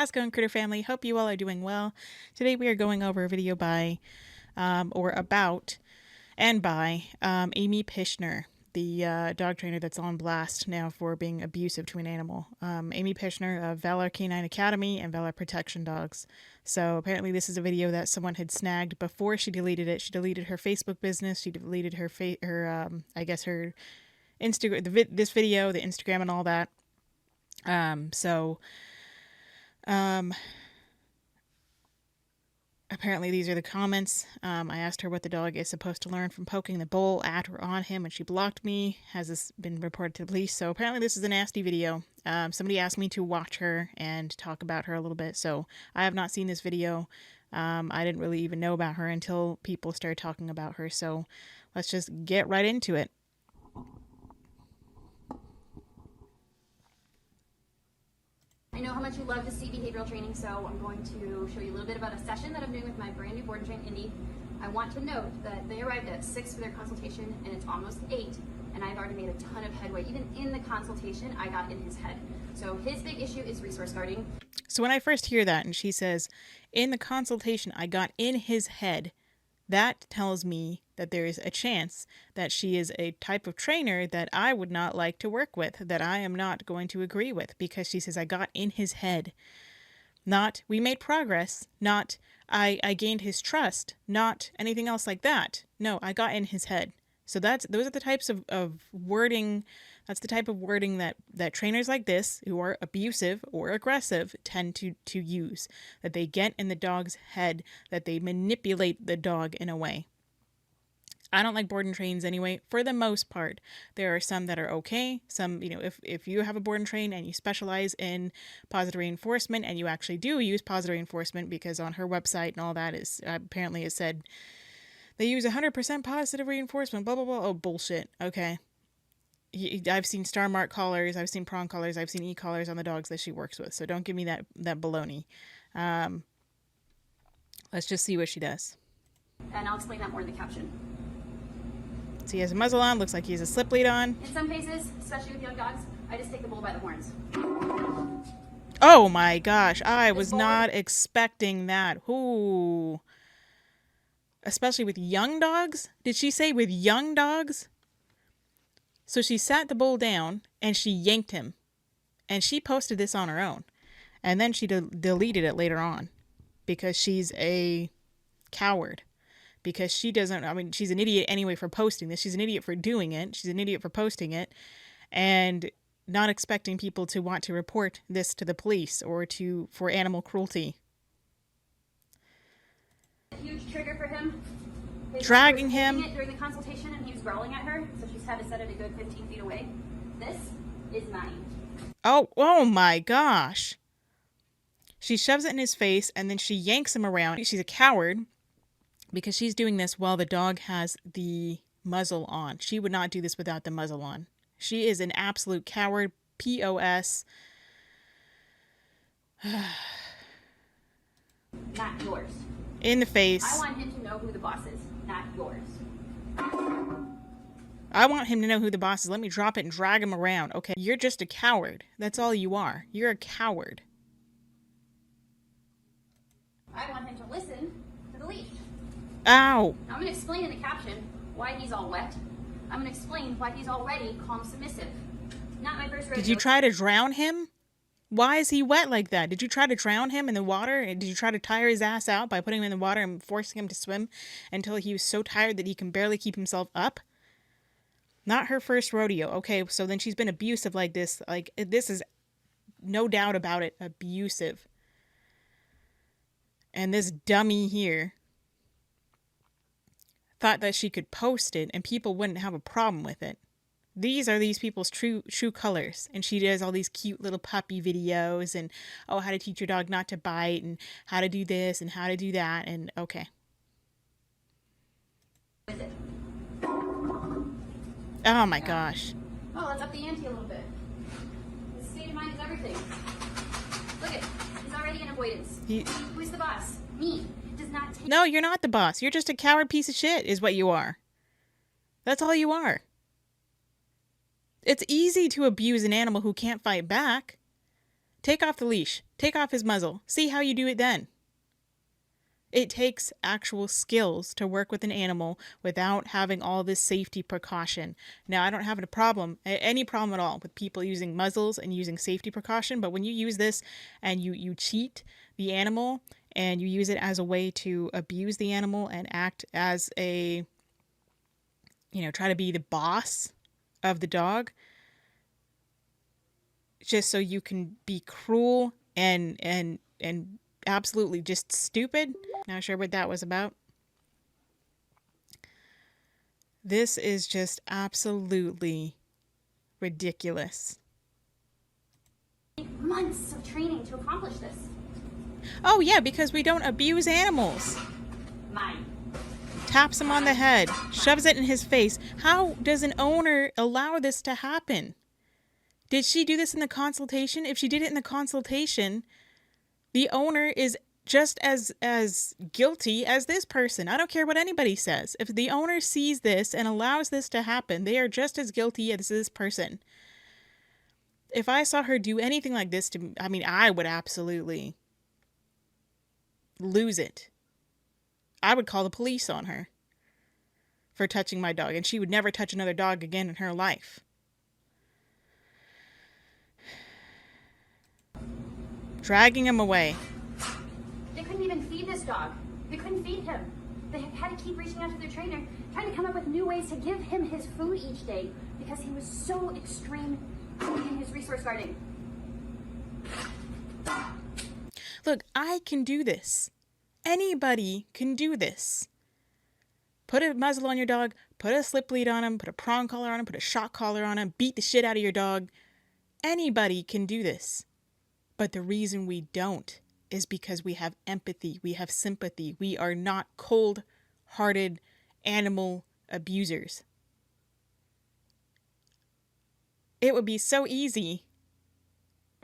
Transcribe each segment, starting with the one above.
How's it going, Critter Family? Hope you all are doing well. Today we are going over a video by, or about, and by Amy Pishner, the dog trainer that's on blast now for being abusive to an animal. Amy Pishner of Valor Canine Academy and Valor Protection Dogs. So apparently this is a video that someone had snagged before she deleted it. She deleted her Facebook business. She deleted her I guess her Instagram, this video, the Instagram, and all that. Apparently these are the comments. I asked her what the dog is supposed to learn from poking the bowl at or on him, and she blocked me. Has this been reported to the police? So apparently this is a nasty video. Somebody asked me to watch her and talk about her a little bit, so I have not seen this video. I didn't really even know about her until people started talking about her, so let's just get right into it. I know how much you love to see behavioral training, so I'm going to show you a little bit about a session that I'm doing with my brand new board and train Indy. I want to note that they arrived at 6 for their consultation and it's almost 8, and I've already made a ton of headway. Even in the consultation, I got in his head. So his big issue is resource guarding. So when I first hear that and she says, in the consultation, I got in his head, that tells me that there is a chance that she is a type of trainer that I would not like to work with, that I am not going to agree with, because she says, I got in his head. Not, we made progress, not, I gained his trust, not anything else like that. No, I got in his head. So those are the types of wording, that's the type of wording that trainers like this, who are abusive or aggressive, tend to use. That they get in the dog's head, that they manipulate the dog in a way. I don't like board and trains anyway, for the most part. There are some that are okay. Some, if you have a board and train and you specialize in positive reinforcement and you actually do use positive reinforcement, because on her website and all that is, apparently it said, they use 100% positive reinforcement, blah, blah, blah. Oh, bullshit. Okay. I've seen star mark collars, I've seen prong collars, I've seen e-collars on the dogs that she works with, so don't give me that baloney. Let's just see what she does. And I'll explain that more in the caption. So he has a muzzle on, looks like he has a slip lead on. In some cases, especially with young dogs, I just take the bull by the horns. Oh my gosh, I was not expecting that. Ooh. Especially with young dogs? Did she say with young dogs? So she sat the bull down and she yanked him. And she posted this on her own. And then she deleted it later on. Because she's a coward. Because she doesn't, I mean, she's an idiot anyway for posting this. She's an idiot for doing it. She's an idiot for posting it. And not expecting people to want to report this to the police or for animal cruelty. A huge trigger for him. Dragging him. It during the consultation and he was growling at her, so she's had to set it a good 15 feet away. This is mine. Oh my gosh. She shoves it in his face and then she yanks him around. She's a coward because she's doing this while the dog has the muzzle on. She would not do this without the muzzle on. She is an absolute coward. POS. Not yours. In the face. I want him to know who the boss is, not yours. I want him to know who the boss is. Let me drop it and drag him around. Okay, you're just a coward. That's all you are. You're a coward. I want him to listen to the leash. Ow. I'm going to explain in the caption why he's all wet. I'm going to explain why he's already calm submissive. Not my first rodeo. Did you try to drown him? Why is he wet like that? Did you try to drown him in the water? Did you try to tire his ass out by putting him in the water and forcing him to swim until he was so tired that he can barely keep himself up? Not her first rodeo. Okay, so then she's been abusive like this. Like, this is no doubt about it, abusive. And this dummy here thought that she could post it and people wouldn't have a problem with it. These are these people's true colors. And she does all these cute little puppy videos and, oh, how to teach your dog not to bite and how to do this and how to do that. And okay. Oh my gosh. Oh, let's up the ante a little bit. His state of mind is everything. Look at, he's already in avoidance. Who's the boss? Me. It does not take. No, you're not the boss. You're just a coward piece of shit is what you are. That's all you are. It's easy to abuse an animal who can't fight back. Take off the leash. Take off his muzzle. See how you do it then. It takes actual skills to work with an animal without having all this safety precaution. Now, I don't have any problem at all with people using muzzles and using safety precaution, but when you use this and you cheat the animal and you use it as a way to abuse the animal and act as try to be the boss of the dog, just so you can be cruel and absolutely just stupid. Not sure what that was about. This is just absolutely ridiculous. Months of training to accomplish this. Oh yeah, because we don't abuse animals. Mine. Taps him on the head, shoves it in his face. How does an owner allow this to happen? Did she do this in the consultation? If she did it in the consultation, the owner is just as guilty as this person. I don't care what anybody says. If the owner sees this and allows this to happen, they are just as guilty as this person. If I saw her do anything like this to me, I would absolutely lose it. I would call the police on her for touching my dog, and she would never touch another dog again in her life. Dragging him away. They couldn't even feed this dog. They couldn't feed him. They had to keep reaching out to their trainer, trying to come up with new ways to give him his food each day because he was so extreme in his resource guarding. Look, I can do this. Anybody can do this. Put a muzzle on your dog, put a slip lead on him, put a prong collar on him, put a shock collar on him, beat the shit out of your dog. Anybody can do this. But the reason we don't is because we have empathy, we have sympathy. We are not cold-hearted animal abusers. It would be so easy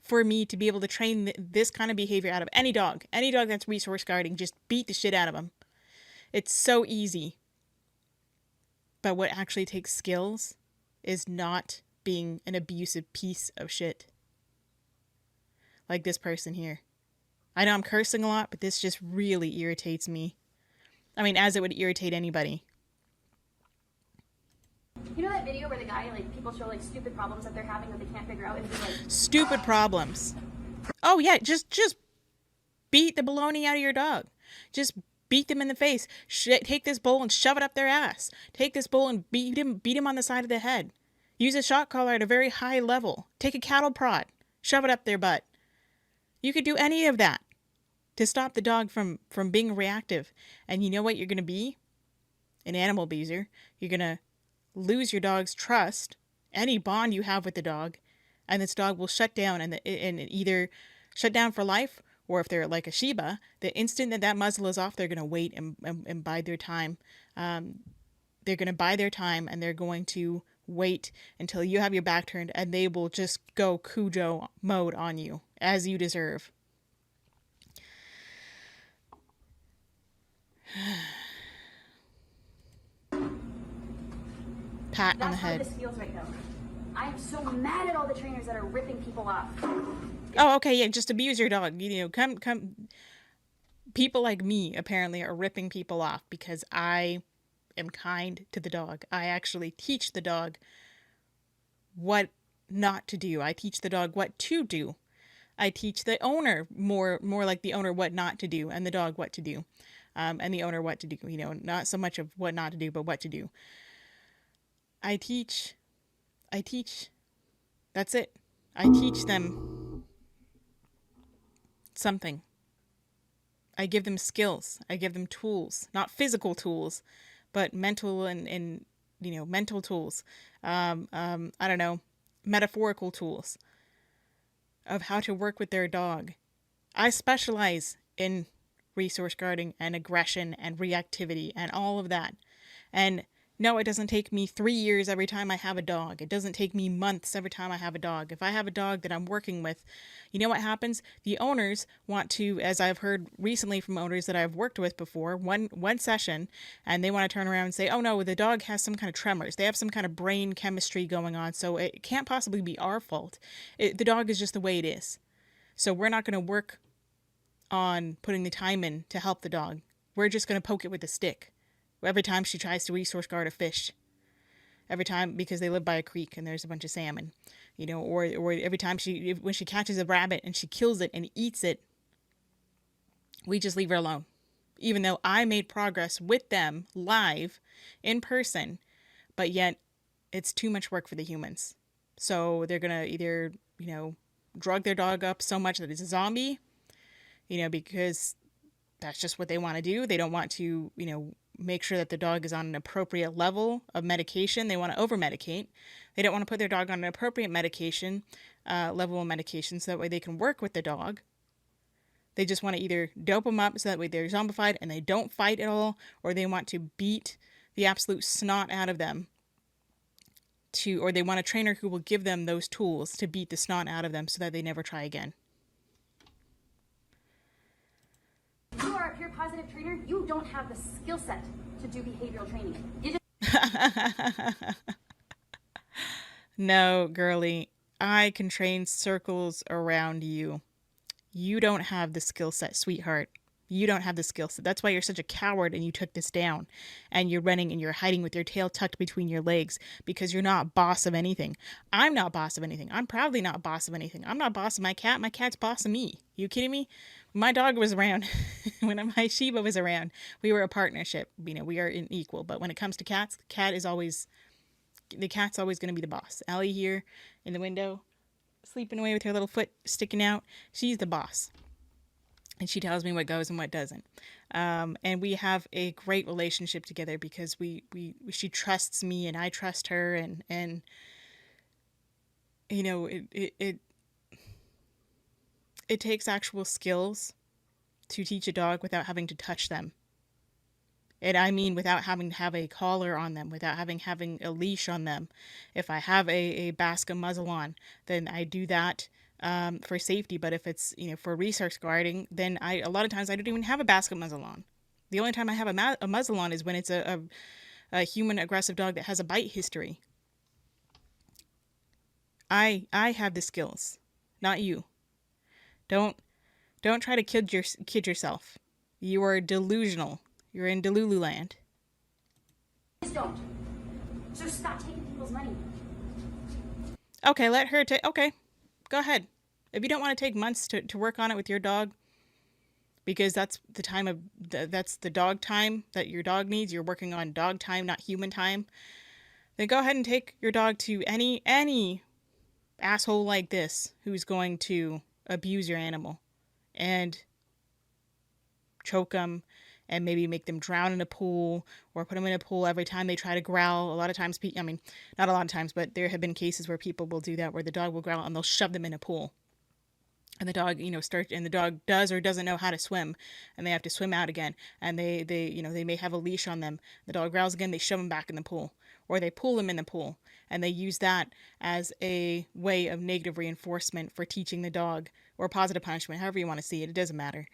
for me to be able to train this kind of behavior out of any dog that's resource guarding. Just beat the shit out of them. It's so easy. But what actually takes skills is not being an abusive piece of shit. Like this person here. I know I'm cursing a lot, but this just really irritates me. As it would irritate anybody. You know that video where the guy, people show, stupid problems that they're having that they can't figure out? And he's stupid problems. Oh, yeah, just beat the baloney out of your dog. Just beat them in the face. Take this bowl and shove it up their ass. Take this bowl and beat him on the side of the head. Use a shock collar at a very high level. Take a cattle prod. Shove it up their butt. You could do any of that to stop the dog from being reactive. And you know what you're going to be? An animal abuser. You're going to lose your dog's trust, any bond you have with the dog, and this dog will shut down and either shut down for life, or if they're like a Shiba, the instant that muzzle is off, they're going to wait and bide their time. They're going to bide their time, and they're going to wait until you have your back turned, and they will just go Cujo mode on you, as you deserve. Pat on the head. That's how this feels right now. I am so mad at all the trainers that are ripping people off. Oh, okay, yeah, just abuse your dog. Come. People like me apparently are ripping people off because I am kind to the dog. I actually teach the dog what not to do. I teach the dog what to do. I teach the owner more like the owner what not to do, and the dog what to do, and the owner what to do. Not so much of what not to do, but what to do. I teach. That's it. I teach them something. I give them skills. I give them tools, not physical tools, but mental and mental tools. I don't know, metaphorical tools of how to work with their dog. I specialize in resource guarding and aggression and reactivity and all of that. And no, it doesn't take me 3 years every time I have a dog. It doesn't take me months every time I have a dog. If I have a dog that I'm working with, you know what happens? The owners want to, as I've heard recently from owners that I've worked with before, one session, and they want to turn around and say, oh no, the dog has some kind of tremors. They have some kind of brain chemistry going on, so it can't possibly be our fault. The dog is just the way it is. So we're not going to work on putting the time in to help the dog. We're just going to poke it with a stick every time she tries to resource guard a fish. Every time, because they live by a creek and there's a bunch of salmon, or every time when she catches a rabbit and she kills it and eats it, we just leave her alone. Even though I made progress with them live in person, but yet it's too much work for the humans. So they're going to either, drug their dog up so much that it's a zombie, because that's just what they want to do. They don't want to, make sure that the dog is on an appropriate level of medication. They want to over medicate. They don't want to put their dog on an appropriate medication, level of medication, so that way they can work with the dog. They just want to either dope them up so that way they're zombified and they don't fight at all, or they want to beat the absolute snot out of them, or they want a trainer who will give them those tools to beat the snot out of them so that they never try again. You are a pure positive trainer. You don't have the skill set to do behavioral training. No, girly. I can train circles around you. You don't have the skill set, sweetheart. You don't have the skill set. That's why you're such a coward and you took this down. And you're running and you're hiding with your tail tucked between your legs because you're not boss of anything. I'm not boss of anything. I'm proudly not boss of anything. I'm not boss of my cat. My cat's boss of me. You kidding me? When my dog was around, when my Shiba was around, we were a partnership. We are equal. But when it comes to cats, the cat's always going to be the boss. Allie here in the window, sleeping away with her little foot sticking out. She's the boss. And she tells me what goes and what doesn't. And we have a great relationship together because she trusts me and I trust her. And it takes actual skills to teach a dog without having to touch them. And I mean without having to have a collar on them, without having a leash on them. If I have a basket muzzle on, then I do that for safety. But if it's, for resource guarding, then a lot of times I don't even have a basket muzzle on. The only time I have a muzzle on is when it's a human aggressive dog that has a bite history. I have the skills, not you. Don't try to kid yourself. You are delusional. You're in Delulu land. Just don't. So stop taking people's money. Okay, let her take. Okay, go ahead. If you don't want to take months to work on it with your dog, because that's that's the dog time that your dog needs. You're working on dog time, not human time. Then go ahead and take your dog to any asshole like this who's going to abuse your animal and choke them and maybe make them drown in a pool or put them in a pool every time they try to growl. A lot of times, not a lot of times, but there have been cases where people will do that, where the dog will growl and they'll shove them in a pool. And the dog, and the dog does or doesn't know how to swim, and they have to swim out again. And they may have a leash on them. The dog growls again, they shove them back in the pool, or they pull them in the pool, and they use that as a way of negative reinforcement for teaching the dog, or positive punishment, however you want to see it. It doesn't matter.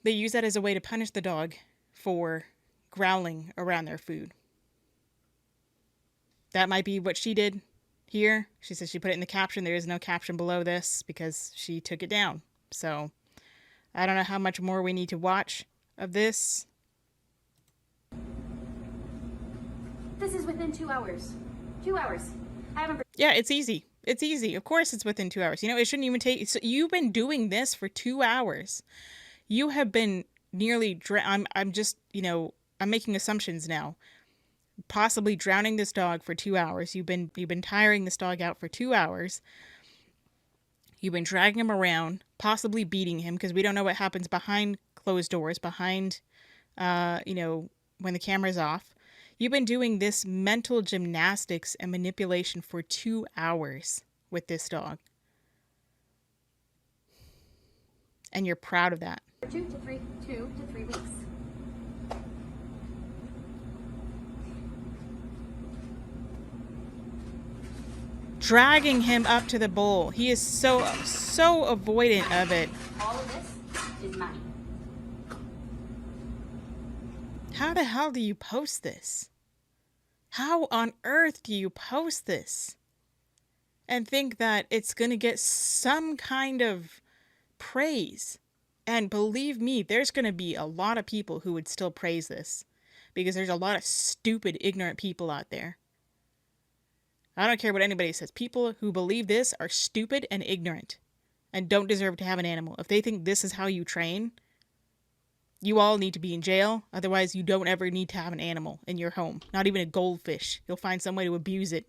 They use that as a way to punish the dog for growling around their food. That might be what she did here. She says she put it in the caption. There is no caption below this because she took it down. So I don't know how much more we need to watch of this. This is within 2 hours. 2 hours. I haven't. Yeah, it's easy. It's easy. Of course it's within 2 hours. It shouldn't even take. So you've been doing this for 2 hours. You have been nearly. I'm just. I'm making assumptions now. Possibly drowning this dog for 2 hours. You've been tiring this dog out for 2 hours. You've been dragging him around, possibly beating him, because we don't know what happens behind closed doors, behind, when the camera's off. You've been doing this mental gymnastics and manipulation for 2 hours with this dog. And you're proud of that. 2 to 3 weeks. Dragging him up to the bowl. He is so avoidant of it. All of this is money. How the hell do you post this? How on earth do you post this? and think that it's going to get some kind of praise. And believe me, there's going to be a lot of people who would still praise this because there's a lot of stupid, ignorant people out there. I don't care what anybody says. People who believe this are stupid and ignorant and don't deserve to have an animal. If they think this is how you train, you all need to be in jail. Otherwise, you don't ever need to have an animal in your home. Not even a goldfish. You'll find some way to abuse it.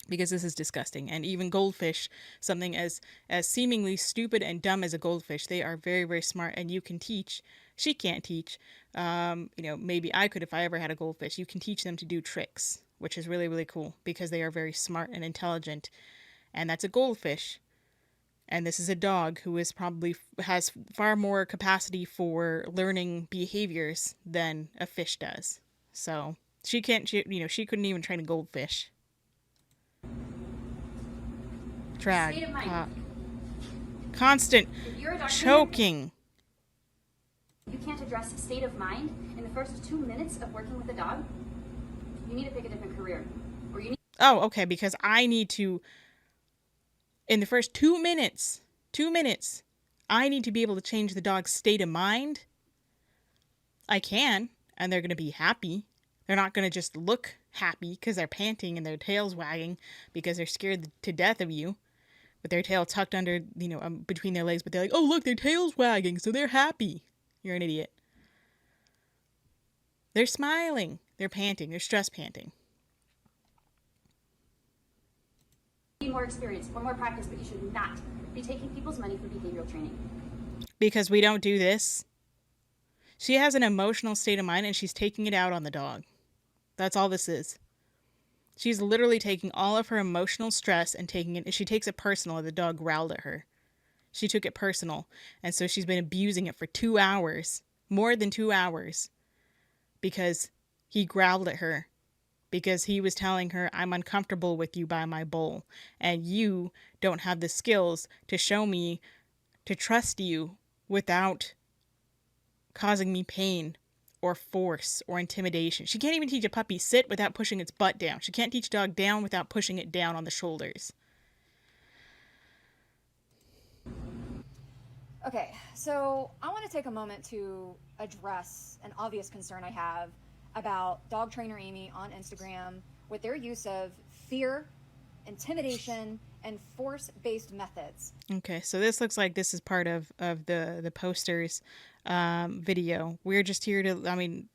Because this is disgusting. And even goldfish, something as seemingly stupid and dumb as a goldfish, they are very, very smart, and you can teach. She can't teach. Maybe I could if I ever had a goldfish. You can teach them to do tricks, which is really, really cool because they are very smart and intelligent. And that's a goldfish. And this is a dog who is probably has far more capacity for learning behaviors than a fish does. So she can't, she couldn't even train a goldfish. Drag. State of mind. Constant If you're a dog trainer, choking. you can't address state of mind in the first 2 minutes of working with a dog. You need to pick a different career, or you need. Oh, okay, because I need to, in the first 2 minutes, I need to be able to change the dog's state of mind. I can, and they're going to be happy. They're not going to just look happy because they're panting and their tail's wagging because they're scared to death of you with their tail tucked under, between their legs. But they're like, oh, look, their tail's wagging, so they're happy. You're an idiot. They're smiling. They're panting. They're stress panting. Need more experience or more practice, but you should not be taking people's money for behavioral training. Because we don't do this. She has an emotional state of mind and she's taking it out on the dog. That's all this is. She's literally taking all of her emotional stress and taking it. She takes it personal. The dog growled at her. She took it personal. And so she's been abusing it for 2 hours, more than 2 hours, because he growled at her. Because he was telling her, I'm uncomfortable with you by my bowl. And you don't have the skills to show me to trust you without causing me pain or force or intimidation. She can't even teach a puppy sit without pushing its butt down. She can't teach a dog down without pushing it down on the shoulders. Okay, so I want to take a moment to address an obvious concern I have about dog trainer Amy on Instagram with their use of fear, intimidation, and force-based methods. Okay, so this looks like this is part of the posters video. We're just here to,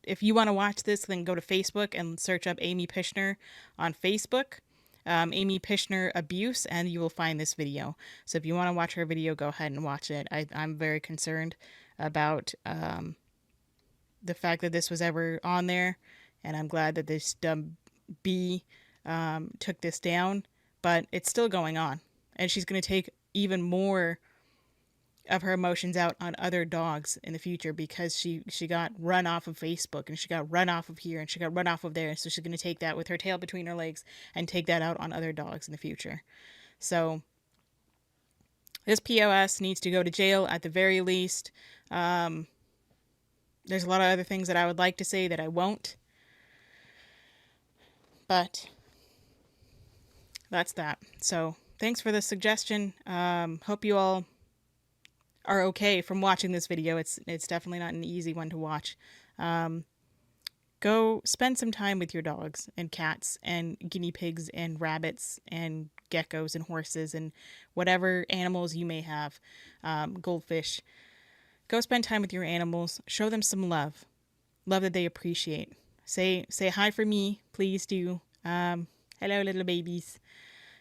if you want to watch this, then go to Facebook and search up Amy Pishner on Facebook. Amy Pishner Abuse, and you will find this video. So if you want to watch her video, go ahead and watch it. I'm very concerned about the fact that this was ever on there, and I'm glad that this dumb bee took this down, but it's still going on, and she's going to take even more of her emotions out on other dogs in the future because she got run off of Facebook, and she got run off of here, and she got run off of there, so she's going to take that with her tail between her legs and take that out on other dogs in the future. So this POS needs to go to jail at the very least. There's a lot of other things that I would like to say that I won't. But that's that. So thanks for the suggestion. Hope you all are okay from watching this video. It's definitely not an easy one to watch. Go spend some time with your dogs and cats and guinea pigs and rabbits and geckos and horses and whatever animals you may have, goldfish. Go spend time with your animals. Show them some love. Love that they appreciate. Say hi for me. Please do. Hello, little babies.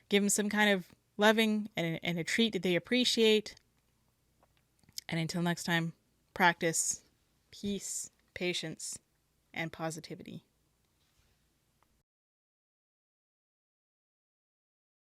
Give them some kind of loving and a treat that they appreciate. And until next time, practice peace, patience, and positivity.